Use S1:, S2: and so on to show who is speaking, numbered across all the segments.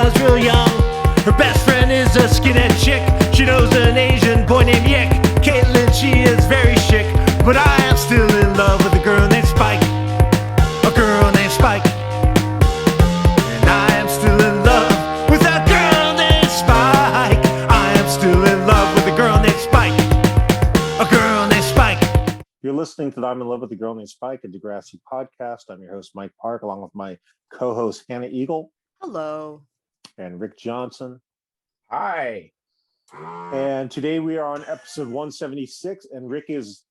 S1: was real young. Her best friend is a skinhead chick. She knows an Asian boy named Yick. Caitlin, she is very chic, but I am still in love with a girl named Spike. A girl named Spike. And I am still in love with a girl named Spike. I am still in love with a girl named Spike. A girl named Spike.
S2: You're listening to the I'm in Love with a Girl Named Spike, a Degrassi podcast. I'm your host, Mike Park, along with my co-host, Hannah Eagle.
S3: Hello.
S2: And Rick Johnson.
S4: Hi.
S2: And today we are on episode 176, and Rick is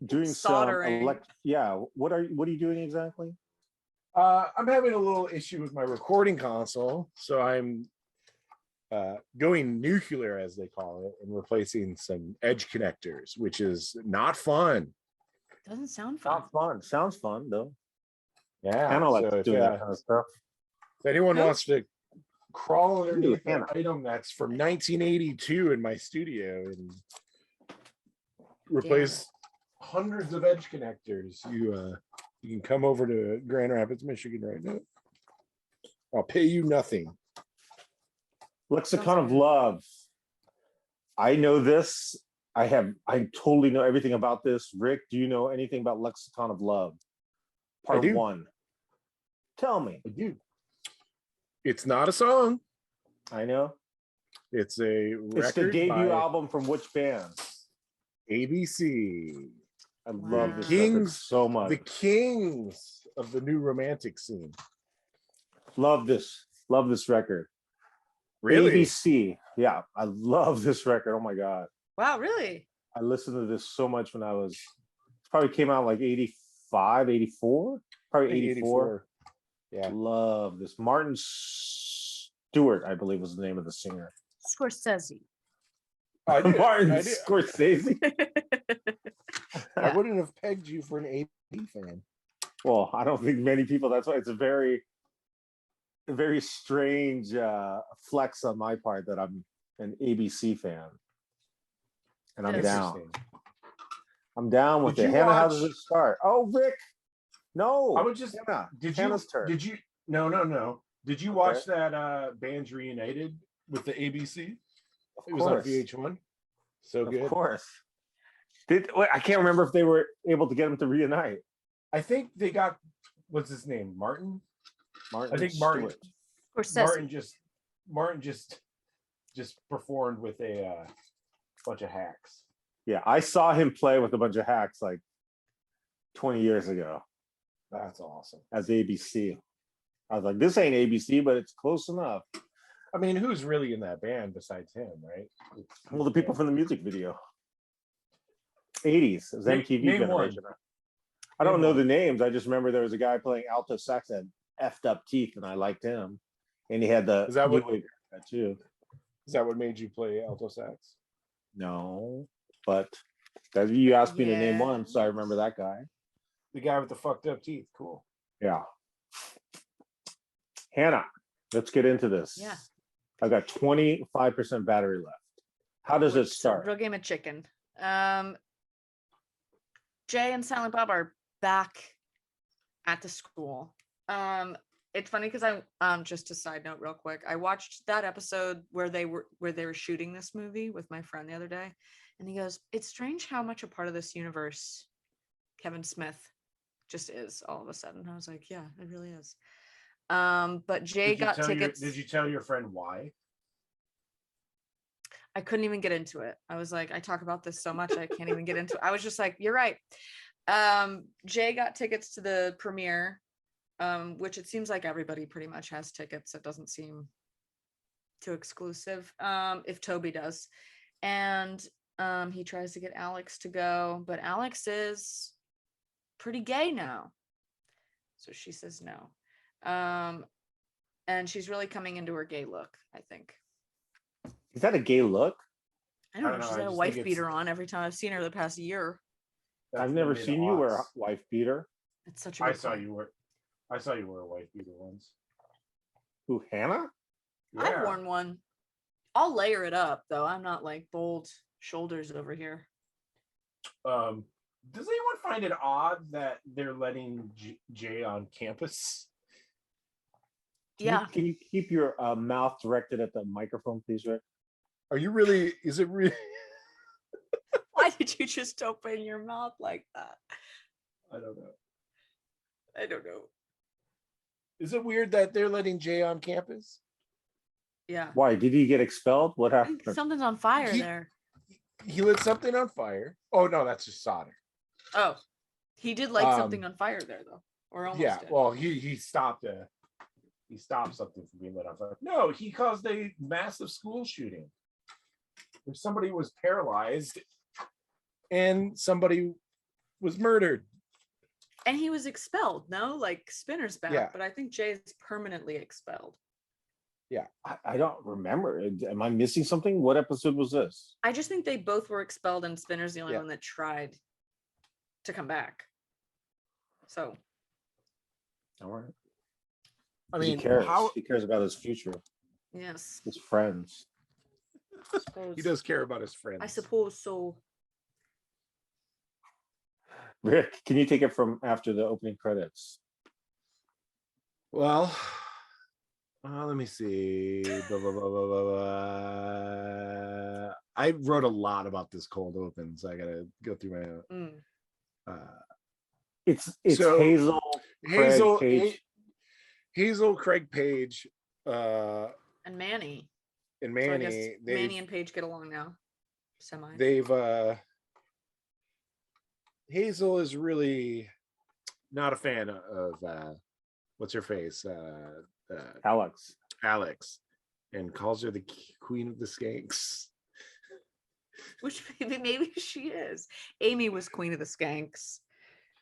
S2: doing
S3: Soldering.
S2: What are you doing exactly?
S4: I'm having a little issue with my recording console, so I'm going nuclear, as they call it, and replacing some edge connectors, which is not fun.
S3: Doesn't sound fun.
S2: Not fun. Sounds fun though.
S4: Yeah.
S2: Hannah likes doing that kind of stuff.
S4: If anyone wants to crawl underneath an
S2: Hannah.
S4: item that's from 1982 in my studio and replace hundreds of edge connectors, you can come over to Grand Rapids, Michigan right now. I'll pay you nothing.
S2: Lexicon of Love. I know this. I totally know everything about this. Rick, do you know anything about Lexicon of Love? Part 1. Tell me.
S4: I do. It's not a song.
S2: I know.
S4: It's a record.
S2: It's the debut
S4: by
S2: album from which band?
S4: ABC.
S2: I love this
S4: Kings,
S2: record so much.
S4: The kings of the new romantic scene.
S2: Love this record.
S4: Really?
S2: ABC. Yeah, I love this record. Oh my God.
S3: Wow, really?
S2: I listened to this so much when it probably came out like 85, 84? Probably 84.
S4: Yeah.
S2: Love this. Martin Stewart, I believe, was the name of the singer.
S3: Scorsese.
S2: Martin Scorsese.
S4: I wouldn't have pegged you for an AB fan.
S2: Well, I don't think many people. That's why it's a very strange flex on my part that I'm an ABC fan, and I'm down. I'm down with it. Hannah, how does it start? Oh, Rick. No,
S4: I would just.
S2: Hannah.
S4: Hannah's turn. Did you? No. Did you watch that Bands Reunited with the ABC? It was on VH1. So good.
S2: Of course. I can't remember if they were able to get him to reunite.
S4: I think they got. What's his name? Martin. I think Martin. Martin just performed with a bunch of hacks.
S2: Yeah, I saw him play with a bunch of hacks like 20 years ago.
S4: That's awesome.
S2: As ABC. I was like, this ain't ABC, but it's close enough.
S4: I mean, who's really in that band besides him, right?
S2: Well, the people from the music video. 80s. It was MTV generation. I don't know the names. I just remember there was a guy playing alto sax that had effed up teeth, and I liked him. And he had the...
S4: Is that what made you play alto sax?
S2: No, but you asked me to name one, so I remember that guy.
S4: The guy with the fucked up teeth. Cool.
S2: Yeah. Hannah, let's get into this.
S3: Yeah.
S2: I've got 25% battery left. How does it start?
S3: Real game of chicken. Jay and Silent Bob are back at the school. It's funny because I just a side note real quick. I watched that episode where they were shooting this movie with my friend the other day, and he goes, "It's strange how much a part of this universe Kevin Smith just is all of a sudden." I was like, yeah, it really is. But Jay got tickets.
S4: Did you tell your friend why?
S3: I couldn't even get into it. I was like, I talk about this so much, I can't even get into it. I was just like, you're right. Jay got tickets to the premiere, which it seems like everybody pretty much has tickets. It doesn't seem too exclusive. If Toby does. And he tries to get Alex to go, but Alex is pretty gay now. So she says no. And she's really coming into her gay look, I think.
S2: Is that a gay look?
S3: I don't know. She's had a wife beater on every time I've seen her the past year.
S2: I've never seen you wear a wife beater.
S3: It's such a
S4: I saw you wear a wife beater once.
S2: Who, Hannah?
S4: Yeah.
S3: I've worn one. I'll layer it up though. I'm not like bold shoulders over here.
S4: Does anyone find it odd that they're letting Jay on campus?
S3: Yeah.
S2: Can you keep your mouth directed at the microphone, please, Rick?
S4: Are you really? Is it really?
S3: Why did you just open your mouth like that?
S4: I don't know.
S3: I don't know.
S4: Is it weird that they're letting Jay on campus?
S3: Yeah.
S2: Why did he get expelled? What
S3: I
S2: happened?
S3: think something's on fire
S4: He-
S3: there.
S4: He lit something on fire. Oh no, that's just solder.
S3: Oh, he did light something on fire there though, or almost.
S4: Yeah.
S3: Did.
S4: Well, he stopped something from being lit on fire. No, he caused a massive school shooting. Where somebody was paralyzed and somebody was murdered.
S3: And he was expelled. No, like Spinner's back,
S4: Yeah.
S3: but I think Jay's permanently expelled.
S2: I don't remember. Am I missing something? What episode was this?
S3: I just think they both were expelled, and Spinner's the only
S4: Yeah.
S3: one that tried to come back. So
S2: All right.
S4: I mean,
S2: he cares.
S4: how
S2: He cares about his future,
S3: yes,
S2: his friends.
S3: I suppose.
S4: he does care about his friends.
S3: I suppose so.
S2: Rick, can you take it from after the opening credits?
S4: Well, let me see. Blah, blah, blah, blah, blah, blah. I wrote a lot about this cold open, so I gotta go through my.
S3: Mm.
S2: It's
S4: So,
S2: Hazel,
S4: Hazel,
S2: Craig, Paige.
S4: Hazel, Craig, Page,
S3: And Manny.
S4: and
S3: So I
S4: Manny.
S3: guess Manny and Paige get along now. Semi.
S4: They've Hazel is really not a fan of what's her face,
S2: Alex.
S4: and calls her the queen of the skanks.
S3: Which maybe she is. Amy was queen of the skanks.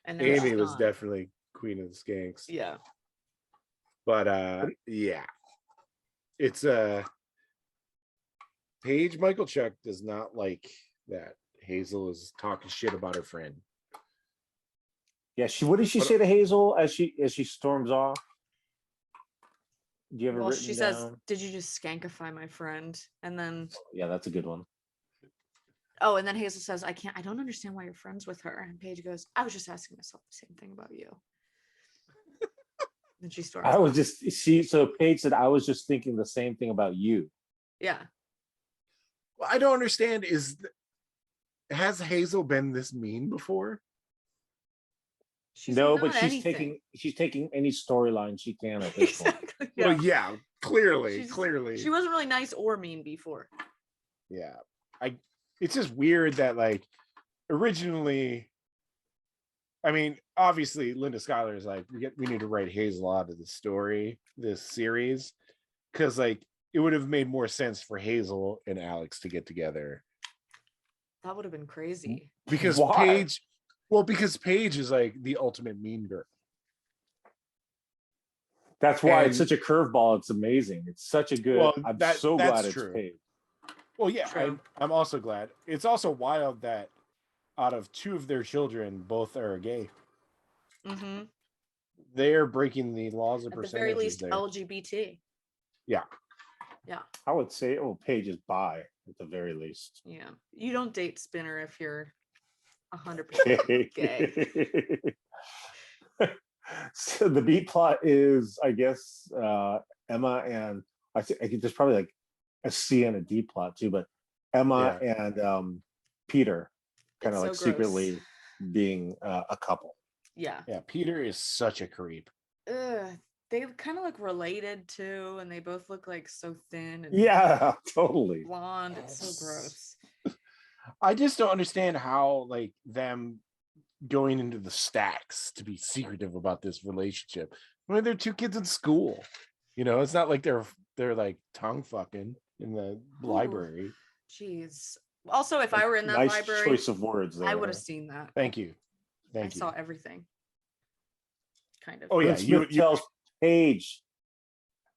S3: And now
S4: Amy
S3: she's
S4: was
S3: not.
S4: definitely queen of the skanks.
S3: Yeah.
S4: But yeah, it's Paige Michael Chuck does not like that Hazel is talking shit about her friend.
S2: Yeah, what did she say to Hazel as she storms off? Do you have it
S3: Well,
S2: written
S3: she says,
S2: down?
S3: "Did you just skankify my friend?" And then,
S2: Yeah, that's a good one.
S3: oh, and then Hazel says, I don't understand why you're friends with her." And Paige goes, "I was just asking myself the same thing about you." And she storms
S2: I was
S3: off.
S2: just so Paige said I was just thinking the same thing about you.
S3: Yeah.
S4: Well, I don't understand. Has Hazel been this mean before?
S3: She's
S2: No,
S3: not
S2: but
S3: anything.
S2: she's taking any storyline she can at this point.
S3: Exactly. Yeah.
S4: Well, yeah, clearly.
S3: She wasn't really nice or mean before.
S4: Yeah. It's just weird that like originally, I mean, obviously Linda Schuyler is like, we need to write Hazel out of the story, this series, because like it would have made more sense for Hazel and Alex to get together.
S3: That would have been crazy.
S4: Because
S2: Why?
S4: because Paige is like the ultimate mean girl.
S2: That's why it's
S4: And-
S2: such a curveball. It's amazing. It's such a good.
S4: Well,
S2: I'm
S4: that's
S2: so glad it's
S4: true.
S2: Paige.
S4: Well, yeah,
S3: True.
S4: I'm also glad. It's also wild that out of two of their children, both are gay.
S3: Mm-hmm.
S4: They're breaking the laws of
S3: At the
S4: percentages
S3: very least,
S4: there.
S3: LGBT.
S4: Yeah.
S3: Yeah.
S2: I would say, Paige is bi at the very least.
S3: Yeah. You don't date Spinner if you're 100% gay.
S2: So the B plot is, I guess, Emma and I think there's probably like a C and a D plot too, but Emma and Peter kind of
S3: It's
S2: like
S3: so gross.
S2: secretly being a couple.
S3: Yeah.
S4: Yeah, Peter is such a creep.
S3: Ugh, they kind of look related too, and they both look like so thin and
S2: Yeah, totally.
S3: blonde. It's so gross.
S4: I just don't understand how like them going into the stacks to be secretive about this relationship. I mean, they're two kids in school. You know, it's not like they're like tongue fucking in the library.
S3: Jeez. Also, if I were in that
S2: Nice
S3: library,
S2: choice of words there.
S3: I would have seen that.
S4: Thank you.
S3: I
S4: Thank you.
S3: saw everything. Kind of.
S4: Oh yeah,
S2: Smith
S4: you
S2: tells Paige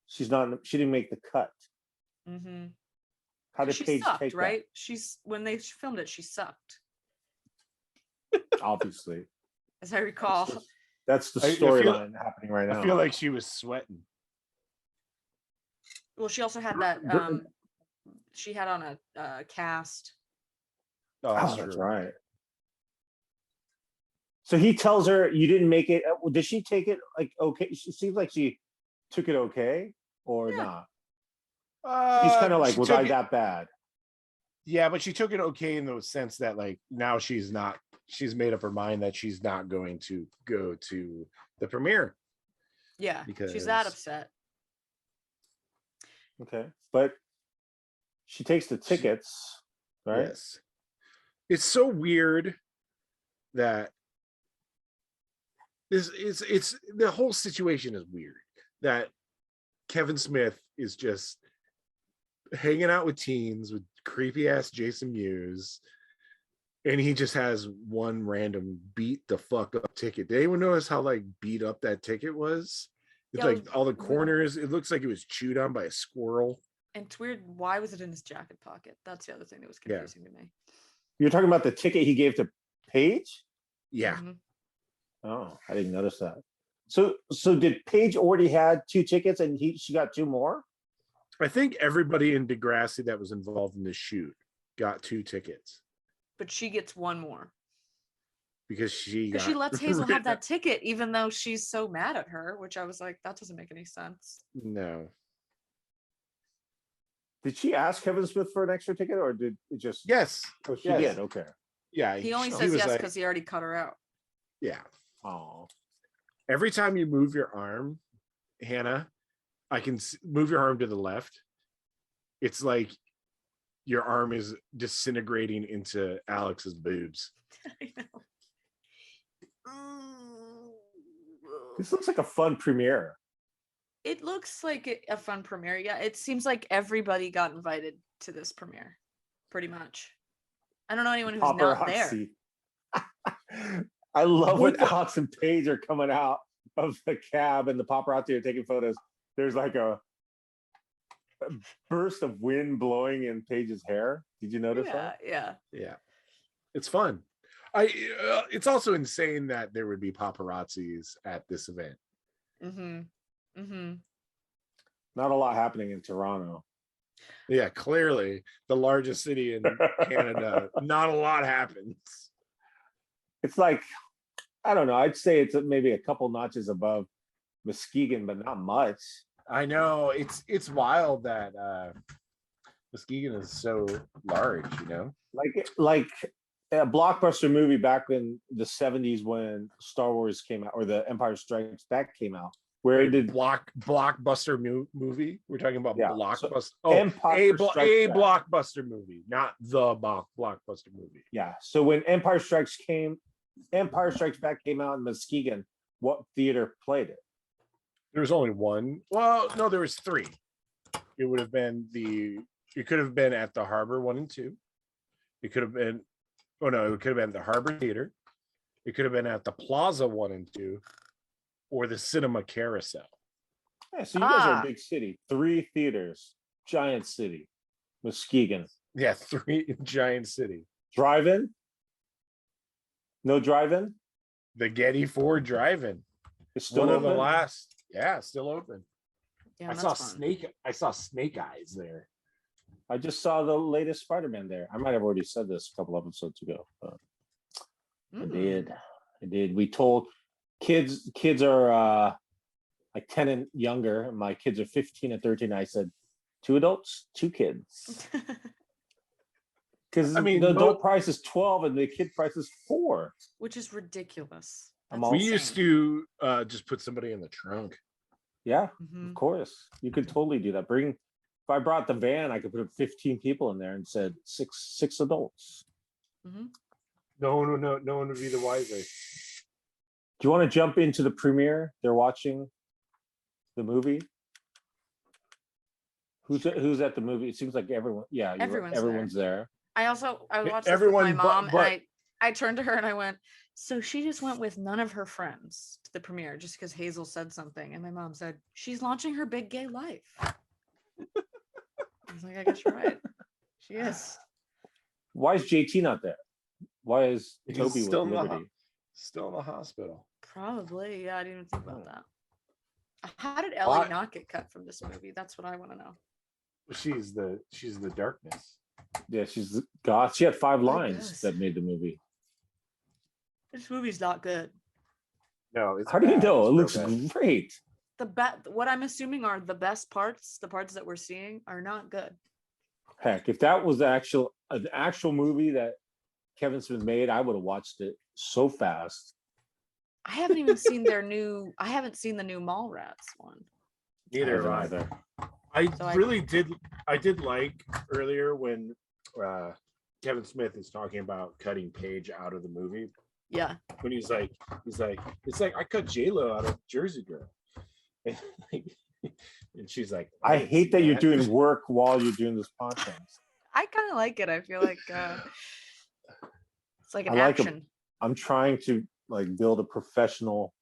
S2: she didn't make the cut.
S3: Mm-hmm.
S2: How did
S3: She
S2: Paige
S3: sucked,
S2: take
S3: right? When they filmed it, she sucked,
S2: that? Obviously.
S3: as I recall.
S2: That's the
S4: I feel-
S2: storyline happening right now.
S4: I feel like she was sweating.
S3: Well, she also had that. She had on a cast.
S4: Oh, that's
S2: That's
S4: true.
S2: right. So he tells her you didn't make it. Did she take it like okay? She seems like she took it okay. or
S3: Yeah.
S2: not? He's kind of like,
S4: she
S2: was
S4: took
S2: I
S4: it-
S2: that bad?
S4: Yeah, but she took it okay in the sense that like now she's made up her mind that she's not going to go to the premiere.
S3: Yeah,
S4: Because
S3: she's that upset.
S2: Okay, but she takes the tickets, right?
S4: Yes. It's so weird that it's the whole situation is weird that Kevin Smith is just hanging out with teens with creepy ass Jason Mewes, and he just has one random beat the fuck up ticket. Did anyone notice how like beat up that ticket was? It's
S3: Yeah, it
S4: like
S3: was
S4: all the
S3: weird.
S4: corners, it looks like it was chewed on by a squirrel.
S3: And it's weird. Why was it in his jacket pocket? That's the other thing that was
S4: Yeah.
S3: confusing to me.
S2: You're talking about the ticket he gave to Paige?
S4: Yeah.
S3: Mhm.
S2: Oh, I didn't notice that. So did Paige already had 2 tickets and she got 2 more?
S4: I think everybody in Degrassi that was involved in this shoot got 2 tickets
S3: But she gets one more.
S4: because she
S3: Because
S4: got
S3: she lets Hazel have
S4: written-
S3: that ticket, even though she's so mad at her, which I was like, that doesn't make any sense.
S4: No.
S2: Did she ask Kevin Smith for an extra ticket or did it just?
S4: Yes.
S2: Oh, she
S4: Yes.
S2: did. Okay.
S4: Yeah.
S3: He only
S4: she
S3: says
S4: was
S3: yes
S4: like-
S3: because he already cut her out.
S4: yeah.
S2: Oh,
S4: Every time you move your arm, Hannah, I can move your arm to the left. It's like your arm is disintegrating into Alex's boobs.
S3: I know.
S2: this looks like a fun premiere.
S3: It looks like a fun premiere. Yeah, it seems like everybody got invited to this premiere, pretty much. I don't know anyone who's not there.
S2: Paparazzi. I love when
S4: What the-
S2: Alex and Paige are coming out of the cab and the paparazzi are taking photos. There's like a burst of wind blowing in Paige's hair. Did you notice
S3: Yeah,
S2: that?
S3: yeah.
S4: Yeah. It's fun. It's also insane that there would be paparazzis at this event.
S3: Mm-hmm. Mm-hmm.
S2: Not a lot happening in Toronto.
S4: Yeah, clearly the largest city in Canada, not a lot happens.
S2: It's like, I don't know. I'd say it's maybe a couple notches above Muskegon, but not much.
S4: I know it's wild that Muskegon is so large, you know.
S2: Like a blockbuster movie back in the 70s when Star Wars came out or the Empire Strikes Back came out, where it did
S4: Blockbuster movie. We're talking about
S2: Yeah,
S4: blockbuster.
S2: so Empire Strikes
S4: a
S2: Back.
S4: blockbuster movie, not the blockbuster movie.
S2: Yeah. So when Empire Strikes Back came out in Muskegon, what theater played it?
S4: There was only one. Well, no, there was 3. It would have been it could have been at the Harbor 1 and 2. It could have been, oh no, it could have been the Harbor Theater. It could have been at the Plaza 1 and 2 or the Cinema Carousel.
S2: Yeah, so you guys are
S3: Ah.
S2: a big city. 3 theaters, giant city, Muskegon.
S4: Yeah, 3 in Giant City.
S2: Drive-in? No drive-in?
S4: The Getty Ford Drive-In.
S2: It's still
S4: One of the
S2: open?
S4: last. Yeah, still open.
S3: Yeah,
S4: I
S3: that's
S4: saw
S3: fun.
S4: I saw Snake Eyes there.
S2: I just saw the latest Spider-Man there. I might have already said this a couple episodes ago. But I
S3: Mm.
S2: did. We told kids are like 10 and younger. My kids are 15 and 13. I said 2 adults, 2 kids. Because
S4: I mean,
S2: the adult price is 12 and the kid price is 4.
S3: Which is ridiculous.
S2: I'm
S3: That's
S2: all-
S4: We
S3: insane.
S4: used to just put somebody in the trunk.
S2: Yeah,
S3: Mhm.
S2: of course. You could totally do that. If I brought the van, I could put 15 people in there and said six adults.
S3: Mhm.
S4: No one would be the wiser.
S2: Do you want to jump into the premiere? They're watching the movie. Who's at the movie? It seems like everyone. Yeah, you're right,
S3: Everyone's
S2: everyone's there.
S3: I watched this
S4: Everyone
S3: with my
S4: but-
S3: mom,
S4: but-
S3: and I turned to her and I went, so she just went with none of her friends to the premiere just because Hazel said something, and my mom said she's launching her big gay life. I was like, I guess you're right. She is.
S2: Why is JT not there? Why is
S4: He's
S2: Toby with
S4: still in the
S2: Liberty?
S4: Still in the hospital.
S3: Probably. Yeah, I didn't even think about that. How did
S4: Why-
S3: Ellie not get cut from this movie? That's what I want to know.
S4: She's the darkness.
S2: Yeah, she's God. She had 5
S3: I
S2: lines
S3: guess.
S2: that made the movie.
S3: This movie's not good.
S4: No, it's
S2: How do you
S4: bad.
S2: know? It
S4: It's
S2: looks
S4: real bad.
S2: great.
S3: what I'm assuming are the best parts, the parts that we're seeing are not good.
S2: Heck, if that was an actual movie that Kevin Smith made, I would have watched it so fast.
S3: I haven't even seen I haven't seen the new Mallrats one.
S4: Neither have I.
S2: either.
S4: I did like earlier when Kevin Smith is talking about cutting Paige out of the movie.
S3: Yeah.
S4: When he's like, it's like I cut J-Lo out of Jersey Girl. And she's like,
S2: I hate that you're doing work while you're doing this podcast.
S3: I kind of like it. I feel like it's like an
S2: I like
S3: action.
S2: I'm trying to like build a professional.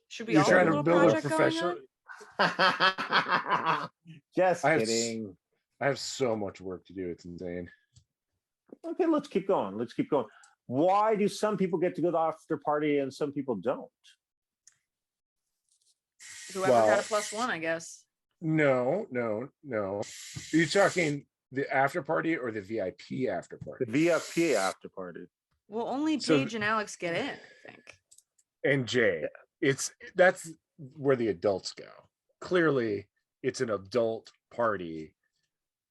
S3: Should we
S4: You're
S3: all have
S4: trying
S3: a
S4: to
S3: little
S4: build a
S3: project
S4: professional.
S3: going on?
S2: Just
S4: I have
S2: kidding.
S4: I have so much work to do. It's insane.
S2: Okay, let's keep going. Let's keep going. Why do some people get to go to the after party and some people don't?
S3: Whoever
S4: Well-
S3: got a +1, I guess.
S4: No. Are you talking the after party or the VIP after party?
S2: The VIP after party.
S3: Well, only
S4: So-
S3: Paige and Alex get in, I think.
S4: And Jay, that's where the adults go. Clearly, it's an adult party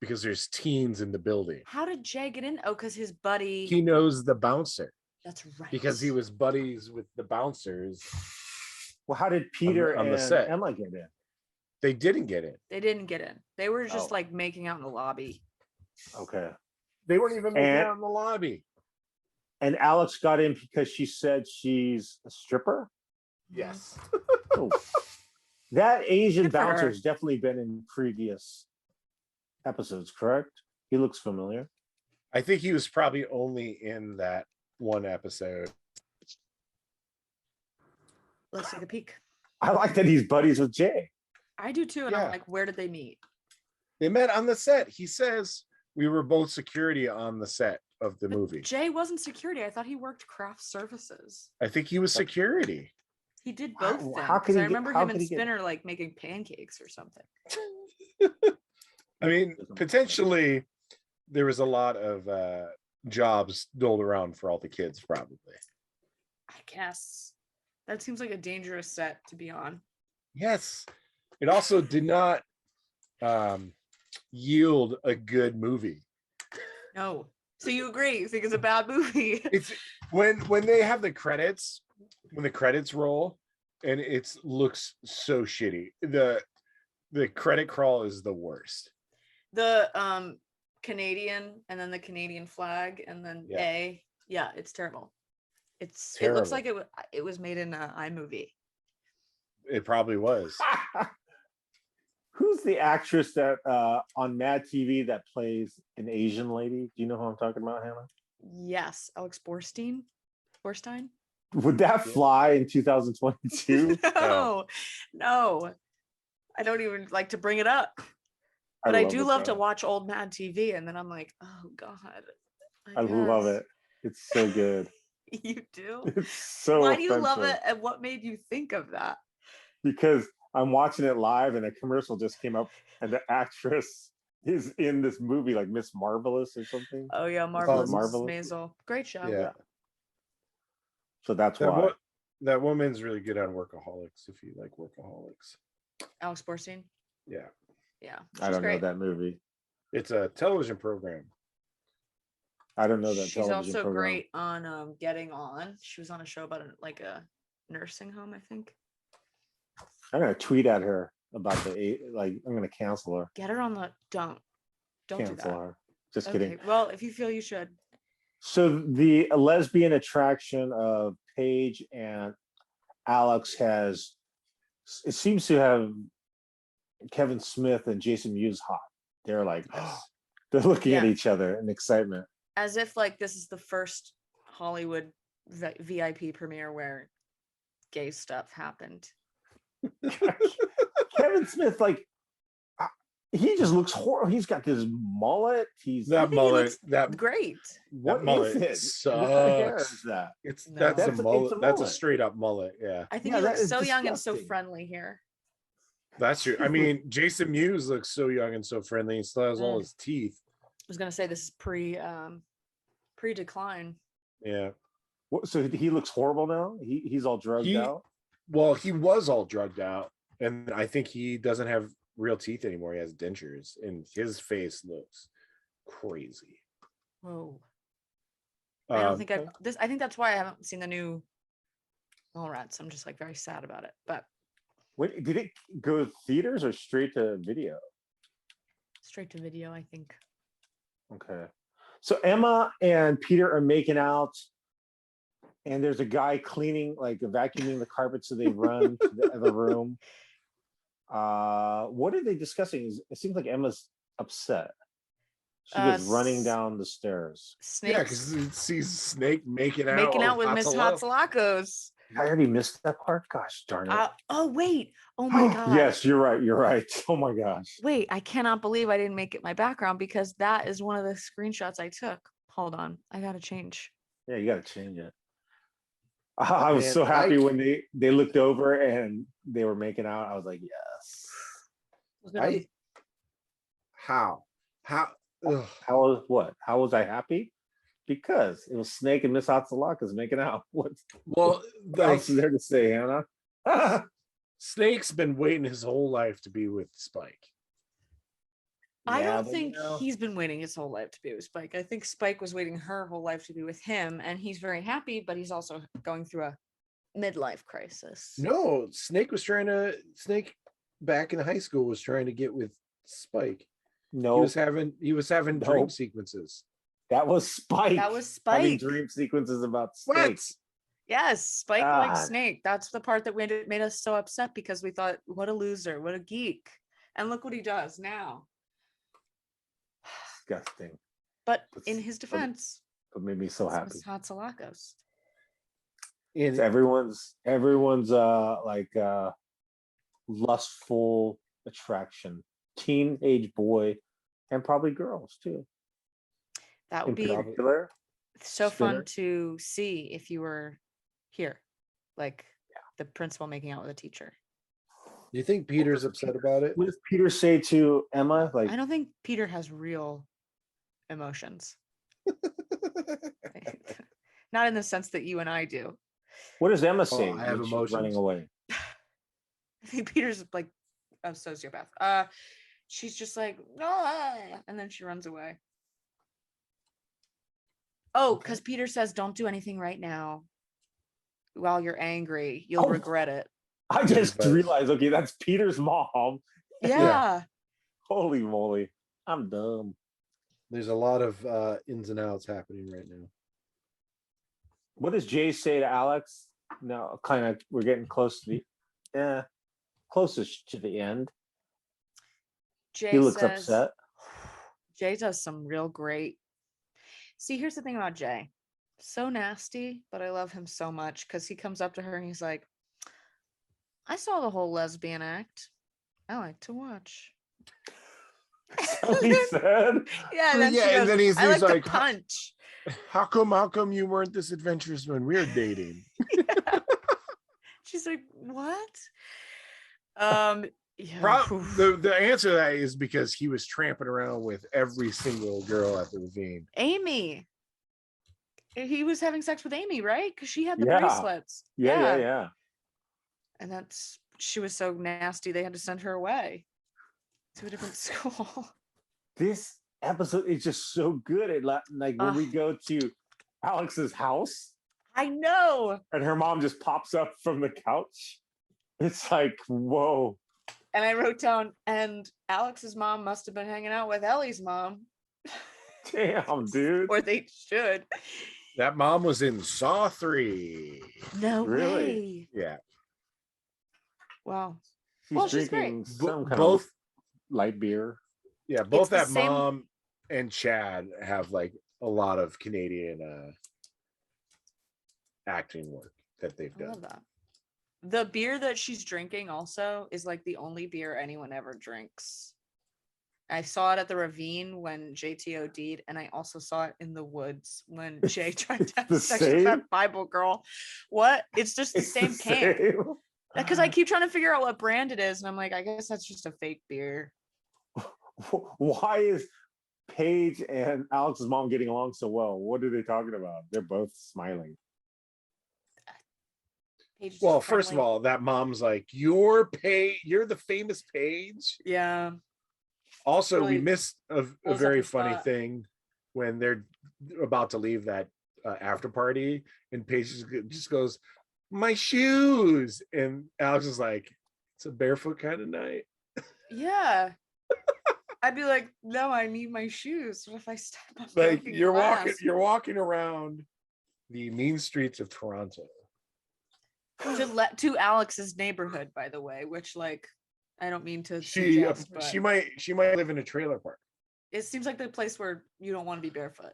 S4: because there's teens in the building.
S3: How did Jay get in? Oh, because his buddy.
S4: He knows the bouncer
S3: That's right.
S4: because he was buddies with the bouncers.
S2: Well, how did Peter
S4: on the
S2: and
S4: set.
S2: Emma get in?
S4: They didn't get in.
S3: They didn't get in. They were just
S2: Oh.
S3: like making out in the lobby.
S2: Okay.
S4: They weren't even making
S2: And-
S4: out in the lobby.
S2: And Alex got in because she said she's a stripper.
S4: Yes.
S2: Oh. That Asian
S3: Good for
S2: bouncer
S3: her.
S2: has definitely been in previous episodes, correct? He looks familiar.
S4: I think he was probably only in that one episode.
S3: Let's take a peek.
S2: I like that he's buddies with Jay.
S3: I do too. And
S4: Yeah.
S3: I'm like, where did they meet?
S4: They met on the set. He says we were both security on the set of the
S3: But
S4: movie.
S3: Jay wasn't security. I thought he worked craft services.
S4: I think he was security.
S3: He did
S2: How-
S3: both things.
S2: how could
S3: 'cause
S2: he
S3: I
S2: get-
S3: remember
S2: how
S3: him
S2: could
S3: and
S2: he get-
S3: Spinner like making pancakes or something.
S4: I mean, potentially there was a lot of jobs doled around for all the kids, probably.
S3: I guess that seems like a dangerous set to be on.
S4: Yes. It also did not yield a good movie.
S3: No. So you agree? You think it's a bad movie?
S4: It's when they have the credits, when the credits roll, and it looks so shitty. The credit crawl is the worst.
S3: The Canadian and then the Canadian flag and then
S4: Yeah.
S3: yeah, it's terrible. It looks
S4: Terrible.
S3: like it was made in iMovie.
S4: It probably was.
S2: Who's the actress that on Mad TV that plays an Asian lady? Do you know who I'm talking about, Hannah?
S3: Yes, Alex Borstein.
S2: Would that fly in 2022?
S3: No. I don't even like to bring it up. But I do love to watch old Mad TV, and then I'm like, oh God.
S2: I love
S3: guess.
S2: it. It's so good.
S3: You do?
S2: It's so
S3: Why do you love
S2: offensive.
S3: it? And what made you think of that?
S2: Because I'm watching it live and a commercial just came up and the actress is in this movie like Miss Marvelous or something.
S3: Oh yeah, Marvelous
S2: Marvelous.
S3: Mrs. Maisel. Great show.
S4: Yeah.
S2: So that's
S4: That,
S2: why.
S4: that woman's really good on Workaholics, if you like Workaholics.
S3: Alex Borstein.
S4: Yeah.
S3: Yeah.
S2: I
S3: she's
S2: don't
S3: great.
S2: know that movie.
S4: It's a television program.
S2: I don't know that
S3: She's
S2: television
S3: also
S2: program.
S3: great on Getting On. She was on a show about a nursing home, I think.
S2: I'm gonna tweet at her about I'm gonna cancel her.
S3: Get her on the don't do
S2: Cancel
S3: that.
S2: her. Just
S3: Okay.
S2: kidding.
S3: Well, if you feel you should.
S2: So the lesbian attraction of Paige and Alex it seems to have Kevin Smith and Jason Mewes hot. They're like they're looking at
S3: Yeah.
S2: each other in excitement.
S3: As if like this is the first Hollywood VIP premiere where gay stuff happened.
S2: Kevin Smith, he just looks horrible. He's got this mullet. He's
S4: That
S3: think he
S4: mullet,
S3: looks
S4: that
S3: Great.
S2: what
S4: mullet
S2: is it? What kind of hair
S4: sucks.
S2: is that?
S4: it's
S3: No.
S4: that's
S2: It's
S4: a
S2: a
S4: mullet. That's a
S2: mullet.
S4: straight up mullet. Yeah,
S3: I think
S2: Yeah,
S3: he
S2: that
S3: looks
S2: is
S3: so young and so
S2: disgusting.
S3: friendly here.
S4: that's true. I mean, Jason Mewes looks so young and so friendly. He still has all
S3: Mm.
S4: his teeth.
S3: I was gonna say this is pre-decline.
S4: Yeah.
S2: So he looks horrible now. He's all drugged
S4: He-
S2: out.
S4: Well, he was all drugged out, And I think he doesn't have real teeth anymore. He has dentures, and his face looks crazy.
S3: Whoa. I don't
S4: Um,
S3: think I think that's why I haven't seen the new Mallrats. I'm just like very sad about it. But
S2: Wait, did it go to theaters or straight to video?
S3: straight to video, I think.
S2: Okay. So Emma and Peter are making out, and there's a guy cleaning, like vacuuming the carpet, so they run to the other room. What are they discussing? It seems like Emma's upset. She goes running down the stairs.
S4: yeah,
S3: Snakes
S4: because it sees Snake making
S3: making out with Miss
S4: Hatzalak.
S3: Hatsalakos.
S2: I already missed that part. Gosh darn it.
S3: Oh wait. Oh my god.
S2: Yes, you're right. You're right. Oh my gosh.
S3: Wait, I cannot believe I didn't make it my background because that is one of the screenshots I took. Hold on. I gotta change.
S2: Yeah, you got to change it. I was
S4: Man,
S2: so happy when they looked over and they were making out. I was like, yes.
S3: Look at him.
S4: How? Ugh.
S2: How was what? How was I happy? Because it was Snake and Miss Hatzalakas making out. What
S4: Well,
S2: else is there to say, Hannah?
S4: Snake's been waiting his whole life to be with Spike.
S3: I
S2: Yeah,
S3: don't
S2: but,
S3: think he's been waiting his whole life to be with Spike. I think Spike was waiting her whole life to be with him, and he's very happy, but he's also going through a midlife crisis.
S4: No, Snake back in high school was trying to get with Spike.
S2: no,
S4: He was having dream
S2: Nope.
S4: sequences.
S2: that was Spike.
S3: That was
S2: having
S3: Spike.
S2: dream sequences about
S4: What?
S2: Snake.
S3: Yes, Spike likes
S2: God.
S3: Snake. That's the part that made us so upset because we thought, what a loser, what a geek. And look what he does now.
S2: Disgusting.
S3: But
S2: That's-
S3: in his defense,
S2: But made me so
S3: it's
S2: happy.
S3: Miss Hatsalakos.
S2: It's
S4: And
S2: everyone's lustful attraction. Teenage boy and probably girls too.
S3: That
S2: In
S3: would be
S2: particular.
S3: so
S2: Spinner.
S3: fun to see if you were here. Like the principal making out with a teacher.
S4: do you think Peter's upset about it?
S2: What does Peter say to Emma? Like,
S3: I don't think Peter has real emotions. Not in the sense that you and I do.
S2: what does Emma say
S4: I have
S2: when she's running
S4: emotions.
S2: away?
S3: I think Peter's like a sociopath. She's just like, "Ah," and then she runs away. Oh, because Peter says, don't do anything right now. While you're angry, you'll
S2: Oh.
S3: regret it.
S2: I just
S4: Because-
S2: realized, okay, that's Peter's mom.
S3: Yeah.
S2: Holy moly. I'm dumb.
S4: There's a lot of ins and outs happening right now.
S2: What does Jay say to Alex? No, kind of, we're getting close to closest to the end.
S3: Jay
S2: He looks
S3: says,
S2: upset.
S3: Jay does some real great. See, here's the thing about Jay. So nasty, but I love him so much because he comes up to her and he's like, I saw the whole lesbian act. I like to watch.
S2: So he said,
S3: Yeah, and then she
S4: Yeah, and
S3: goes,
S4: then he's
S3: I like
S4: like,
S3: to punch.
S4: How come you weren't this adventurous when we were dating?
S3: Yeah. She's like, what? Yeah.
S4: The answer to that is because he was tramping around with every single girl at the ravine.
S3: Amy. He was having sex with Amy, right? Because she had the
S2: Yeah.
S3: bracelets.
S2: yeah.
S3: And she was so nasty they had to send her away to a different school.
S2: This episode is just so good. Like when we go to Alex's house
S3: I know.
S2: and her mom just pops up from the couch. It's like, whoa.
S3: And I wrote down, and Alex's mom must have been hanging out with Ellie's mom.
S2: Damn, dude.
S3: Or they should.
S4: That mom was in Saw 3.
S3: No
S2: Really?
S3: way.
S4: Yeah.
S3: Wow.
S2: She's
S3: Well, she's
S2: drinking some kind
S4: both
S2: of light beer.
S4: Yeah, both
S3: the
S4: that
S3: same-
S4: mom and Chad have like a lot of Canadian acting work that they've
S3: I love
S4: done.
S3: that. The beer that she's drinking also is like the only beer anyone ever drinks. I saw it at the ravine when JT OD'd, and I also saw it in the woods when Jay tried to have
S2: the
S3: sex with
S2: same?
S3: that Bible girl. What? It's just the
S2: It's
S3: same
S2: the
S3: can.
S2: same.
S3: Because I keep trying to figure out what brand it is, and I'm like, I guess that's just a fake beer.
S2: Why is Paige and Alex's mom getting along so well? What are they talking about? They're both smiling.
S3: Paige is
S4: Well,
S3: just
S4: first of
S3: friendly.
S4: all, that mom's like, you're the famous Paige.
S3: Yeah.
S4: Also, we
S3: Really
S4: missed a
S3: pulls up
S4: very
S3: your
S4: funny
S3: spot.
S4: thing when they're about to leave that after party, and Paige just goes, "My shoes," and Alex is like, "It's a barefoot kind of night."
S3: Yeah. I'd be like, no, I need my shoes. What if I step on
S4: Like
S3: broken
S4: you're
S3: glass?
S4: walking around the mean streets of Toronto.
S3: To Alex's neighborhood, by the way, which like I don't mean to
S4: She
S3: suggest, but
S4: she might live in a trailer park.
S3: it seems like the place where you don't want to be barefoot.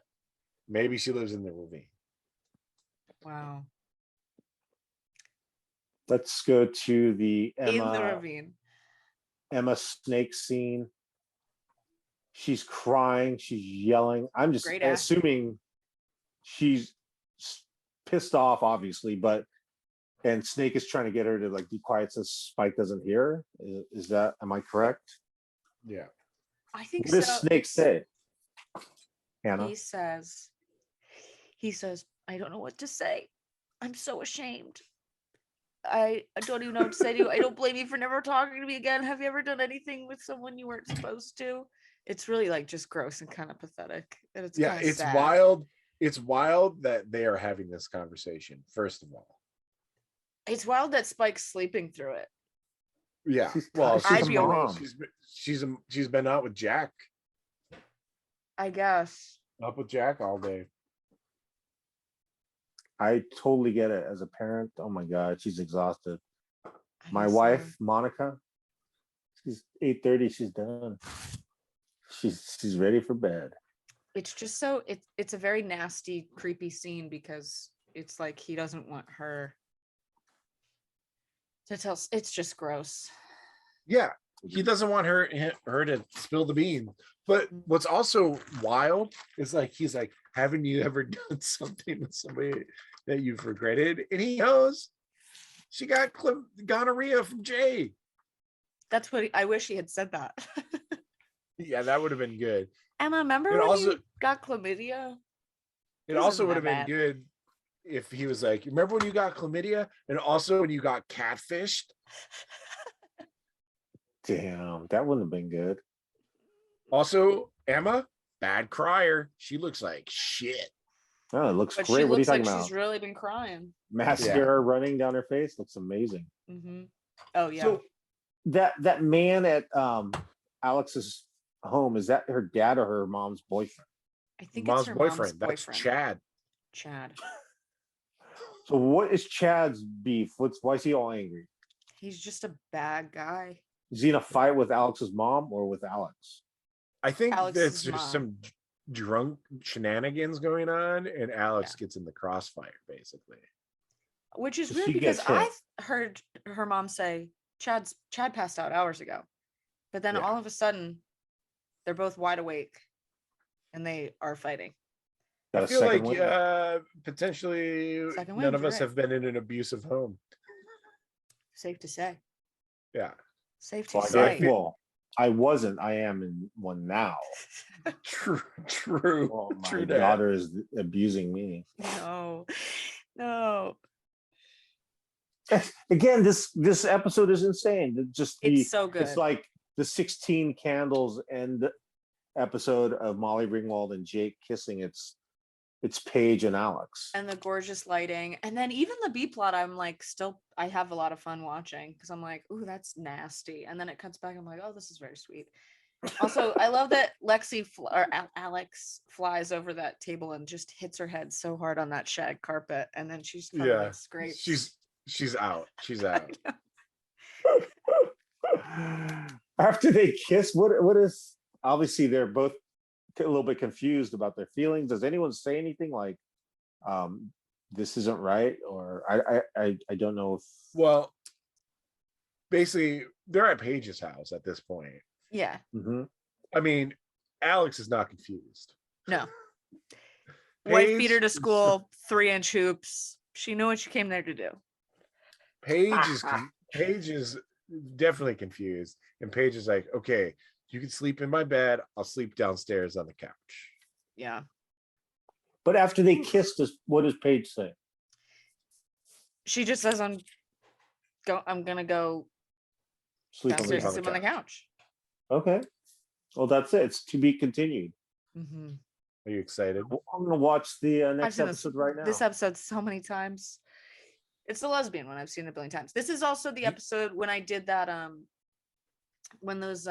S4: Maybe she lives in the ravine.
S3: Wow.
S2: Let's go to the
S3: In the ravine.
S2: Emma Snake scene. She's crying. She's yelling. I'm just
S3: Great acting.
S2: assuming she's pissed off, obviously, and Snake is trying to get her to like be quiet so Spike doesn't hear her. Is that, am I correct?
S4: Yeah.
S3: I think
S2: What
S3: so.
S2: does Snake say? Hannah?
S3: He says, I don't know what to say. I'm so ashamed. I don't even know what to say to you. I don't blame you for never talking to me again. Have you ever done anything with someone you weren't supposed to? It's really like just gross and kind of pathetic. And it's
S4: Yeah,
S3: kind of
S4: it's
S3: sad.
S4: wild. It's wild that they are having this conversation, first of all.
S3: It's wild that Spike's sleeping through it.
S4: Yeah.
S2: She's
S4: Well,
S2: tired.
S3: I'd be awake.
S4: she's been out with Jack,
S3: I guess.
S4: up with Jack all day.
S2: I totally get it as a parent. Oh my God, she's exhausted.
S3: I
S2: My
S3: guess
S2: wife, Monica, she's 8:30. She's done. She's ready for bed.
S3: It's just so it's a very nasty, creepy scene because it's like he doesn't want her to tell. It's just gross.
S4: Yeah, he doesn't want her to spill the beans. But what's also wild is like he's like, haven't you ever done something with somebody that you've regretted? And he knows she got gonorrhea from Jay.
S3: That's what I wish he had said that.
S4: Yeah, that would have been good.
S3: Emma, remember
S4: It
S3: when
S4: also-
S3: you got chlamydia?
S4: It
S3: This
S4: also
S3: isn't
S4: would have
S3: that
S4: been
S3: bad.
S4: good if he was like, remember when you got chlamydia? And also when you got catfished?
S2: Damn, that wouldn't have been good.
S4: Also, Emma, bad crier. She looks like shit.
S2: Oh, it looks
S3: But
S2: great.
S3: she
S2: What are you
S3: looks like
S2: talking about?
S3: she's really been crying.
S2: Mascara running down her face looks amazing.
S3: Mm-hmm. Oh yeah.
S2: So that man at Alex's home, is that her dad or her mom's boyfriend?
S3: I think
S4: Mom's
S3: it's her
S4: boyfriend.
S3: mom's
S4: That's
S3: boyfriend.
S4: Chad.
S3: Chad.
S2: So what is Chad's beef? Why is he all angry?
S3: He's just a bad guy.
S2: Is he in a fight with Alex's mom or with Alex?
S4: I think
S3: Alex's
S4: there's just
S3: mom.
S4: some drunk shenanigans going on, and Alex gets in the crossfire, basically.
S3: Which is
S2: So
S3: weird
S2: she
S3: because
S2: gets
S3: I
S2: hit.
S3: heard her mom say Chad passed out hours ago. But then
S4: Yeah.
S3: all of a sudden they're both wide awake and they are fighting.
S2: Got
S4: I
S2: a
S4: feel
S2: second
S4: like
S2: win?
S4: potentially
S3: Second
S4: none
S3: wind,
S4: of
S3: you're
S4: us
S3: right.
S4: have been in an abusive home.
S3: Safe to say.
S4: Yeah.
S3: Safe to
S2: Well,
S3: say.
S2: I wasn't. I am in one now.
S4: True.
S2: Well, my
S4: True that.
S2: daughter is abusing me.
S3: No. No.
S2: Again, this episode is insane.
S3: It's so good.
S2: It's like the 16 Candles end episode of Molly Ringwald and Jake kissing. It's Paige and Alex.
S3: And the gorgeous lighting. And then even the B plot, I'm like, I have a lot of fun watching because I'm like, ooh, that's nasty. And then it cuts back. I'm like, oh, this is very sweet. Also, I love that Alex flies over that table and just hits her head so hard on that shag carpet. And then she's covered
S4: Yeah.
S3: in scrapes.
S4: She's out. She's out.
S2: After they kiss, what is, obviously they're both a little bit confused about their feelings. Does anyone say anything like, this isn't right? Or I don't know if,
S4: Well, basically, they're at Paige's house at this point.
S3: Yeah.
S2: Mhm.
S4: I mean, Alex is not confused.
S3: No. Wife beat her
S4: Paige
S3: to
S4: is-
S3: school, 3-inch hoops. She knew what she came there to do.
S4: Paige is definitely confused, and Paige is like, "Okay, you can sleep in my bed. I'll sleep downstairs on the couch."
S3: Yeah.
S2: But after they kiss, what does Paige say?
S3: She just says I'm gonna go
S2: Sleep on the
S3: downstairs and
S4: couch.
S3: sleep on the couch.
S2: Okay. Well, that's it. It's to be continued.
S3: Mm-hmm.
S4: Are you excited?
S2: I'm gonna watch the
S3: I've
S2: next
S3: seen
S2: episode right now.
S3: this episode so many times. It's the lesbian one. I've seen it a billion times. This is also the episode when I did that when those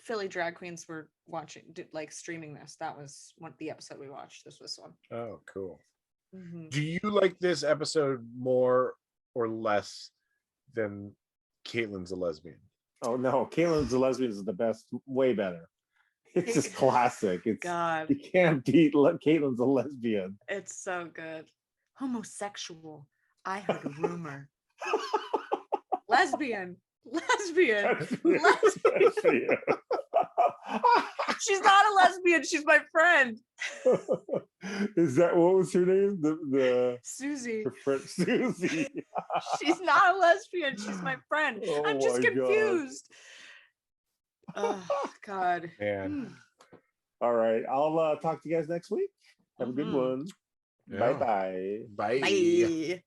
S3: Philly drag queens were like streaming this. That was the episode we watched. This was one.
S4: Oh, cool.
S3: Mm-hmm.
S4: Do you like this episode more or less than Caitlin's a lesbian?
S2: Oh no, Caitlin's a lesbian is the best, way better. It's just classic. It's
S3: God,
S2: you can't beat Caitlin's a lesbian.
S3: it's so good. Homosexual. I heard a rumor. Lesbian. She's not a lesbian. She's my friend.
S2: Is that what was her name? The
S3: Susie.
S2: her friend Susie.
S3: She's not a lesbian. She's my friend.
S2: Oh
S3: I'm just
S2: my God.
S3: confused. Oh God.
S4: Man.
S2: All right, I'll talk to you guys next week. Have a good
S3: Mhm.
S2: one.
S4: Yeah.
S2: Bye bye.
S4: Bye.
S3: Bye.